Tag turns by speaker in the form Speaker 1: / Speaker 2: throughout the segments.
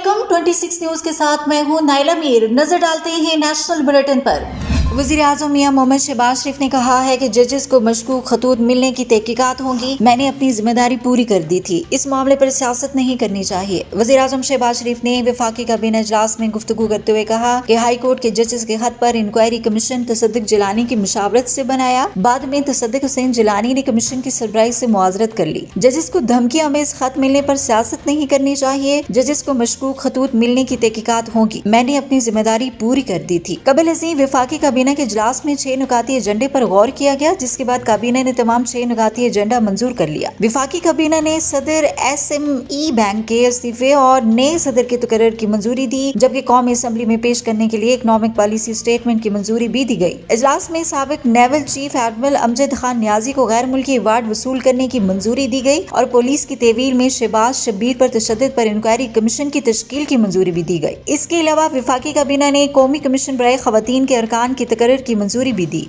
Speaker 1: अस्सलामुअलैकुम 26 न्यूज के साथ मैं हूं नाइला मीर। नजर डालते हैं नेशनल बुलेटिन पर। वज़ीर-ए-आज़म मियां मोहम्मद शहबाज शरीफ ने कहा है कि जजेस को मशकूक खतूत मिलने की तहकीकात होंगी। मैंने अपनी जिम्मेदारी पूरी कर दी थी, इस मामले पर सियासत नहीं करनी चाहिए। वज़ीर-ए-आज़म शहबाज शरीफ ने वफाकी काबीना इजलास में गुफ्तगू करते हुए कहा कि हाई कोर्ट के जजेस के खत पर इंक्वायरी कमीशन तसद्दुक जिलानी की मुशावरत से बनाया। बाद में तसद्दुक हुसैन जिलानी ने कमीशन की सरबराही से मुआजरत कर ली। जजेस को धमकियां में इस खत मिलने पर सियासत नहीं करनी चाहिए। जजेस को मशकूक खतूत मिलने की तहकीकात होंगी। मैंने अपनी जिम्मेदारी पूरी कर दी थी। कबल अज़ीम वफाकी काबीना के इजलास में 6 नुकाती एजेंडे पर गौर किया गया, जिसके बाद काबीना ने तमाम 6 नुकाती एजेंडा मंजूर कर लिया। वफाकी काबीना ने सदर SME बैंक के इस्तीफे और नए सदर के तकर्रर की मंजूरी दी, जबकि कौमी असम्बली में पेश करने के लिए इकनॉमिक पॉलिसी स्टेटमेंट की मंजूरी भी दी गई। इजलास में साबिक naval chief admiral Amjad Khan Niazi को गैर मुल्की अवार्ड वसूल करने की मंजूरी दी गई और पुलिस की तहवील में शहबाज शब्बीर पर तशद्दुद पर इंक्वायरी कमीशन की तश्कील की मंजूरी भी दी गई। इसके अलावा वफाकी काबीना ने कौमी कमीशन बराए खवातीन के अरकान की तकर्रर की मंजूरी भी दी।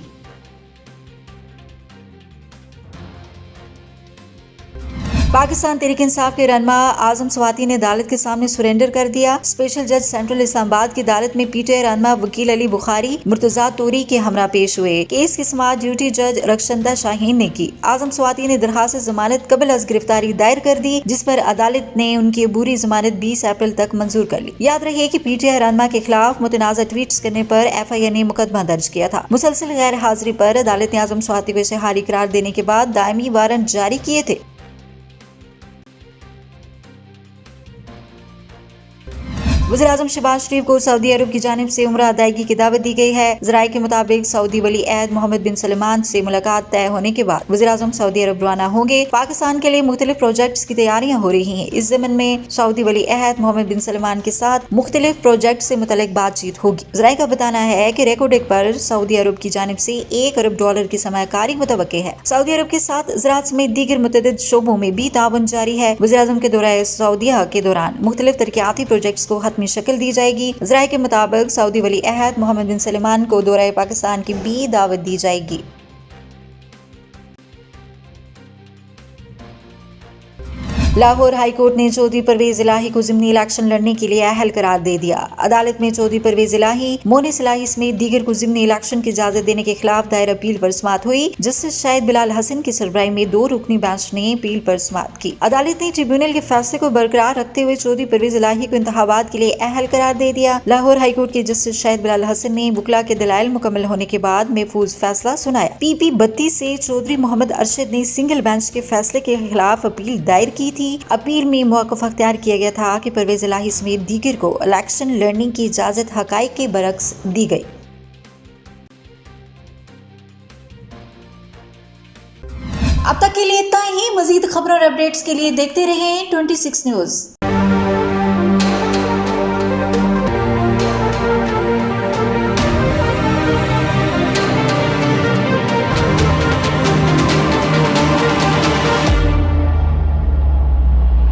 Speaker 1: पाकिस्तान तहरीक इंसाफ के रहनुमा आजम स्वाति ने अदालत के सामने सरेंडर कर दिया। स्पेशल जज सेंट्रल इस्लामाबाद की अदालत में PTI रहनुमा वकील अली बुखारी मुर्तजा तोरी के हमरा पेश हुए। केस की समाअत ड्यूटी जज रक्षंदा शाहीन ने की। आजम स्वाति ने दरखास्त जमानत कबल अज गिरफ्तारी दायर कर दी, जिस पर अदालत ने उनकी अबूरी जमानत 20 अप्रैल तक मंजूर कर ली। याद रहे कि PTI रहनुमा के खिलाफ मुतनाज़ा ट्वीट्स करने पर FIA ने मुकदमा दर्ज किया था। मुसलसल गैर हाजिरी पर अदालत ने आजम स्वाति को इश्तेहारी करार देने के बाद दायमी वारंट जारी किए थे। वज़ीर-ए-आज़म शहबाज शरीफ को सऊदी अरब की जानिब से उम्रा अदायगी की दावत दी गई है। ज़राए के मुताबिक सऊदी वली अहद मोहम्मद बिन सलमान से मुलाकात तय होने के बाद वज़ीर-ए-आज़म सऊदी अरब रवाना होंगे। पाकिस्तान के लिए मुख्तलिफ प्रोजेक्ट्स की तैयारियां हो रही हैं। इस ज़मन में सऊदी वली अहद मोहम्मद बिन सलमान के साथ मुख्तलिफ प्रोजेक्ट से मुतल्लिक बातचीत होगी। ज़राए का बताना है कि रेकोडेक पर सऊदी अरब की जानिब से $1 अरब की सरमायाकारी मुतवक्के है। सऊदी अरब के साथ ज़राअत समेत दीगर मुतअद्दिद शोबों में भी ताउन जारी है। वज़ीर-ए-आज़म के दौरे सऊदीया के दौरान मुख्तलिफ तरक्याती प्रोजेक्ट्स को हतमी शक्ल दी जाएगी। ज़राए के मुताबिक सऊदी वली अहद मोहम्मद बिन सलमान को दौरे पाकिस्तान की भी दावत दी जाएगी। लाहौर हाई कोर्ट ने चौधरी परवेज इलाही को ज़िमनी इलेक्शन लड़ने के लिए अहल करार दे दिया। अदालत में चौधरी परवेज इलाही, मोनिस इलाही समेत दीगर को ज़िमनी इलेक्शन की इजाजत देने के खिलाफ दायर अपील पर समाअत हुई। जस्टिस शाहिद बिलाल हसन की सरबराही में 2 रुकनी बेंच ने अपील पर समाअत की। अदालत ने ट्रिब्यूनल के फैसले को बरकरार रखते हुए चौधरी परवेज इलाही को इंतखाबात के लिए अहल करार दे दिया। लाहौर हाई कोर्ट के जस्टिस शाहिद बिलाल हसन ने वकला के दलाइल मुकम्मल होने के बाद महफूज फैसला सुनाया। PP 32 से चौधरी मोहम्मद अरशद ने सिंगल बेंच के फैसले के खिलाफ अपील दायर की थी। अपील में मौक़िफ़ अख्तियार किया गया था कि परवेज इलाही समेत दीगर को इलेक्शन लड़ने की इजाज़त हक़ाइक़ के बरक्स दी गई। अब तक के लिए इतना ही। मज़ीद खबरों और अपडेट्स के लिए देखते रहें 26 न्यूज़।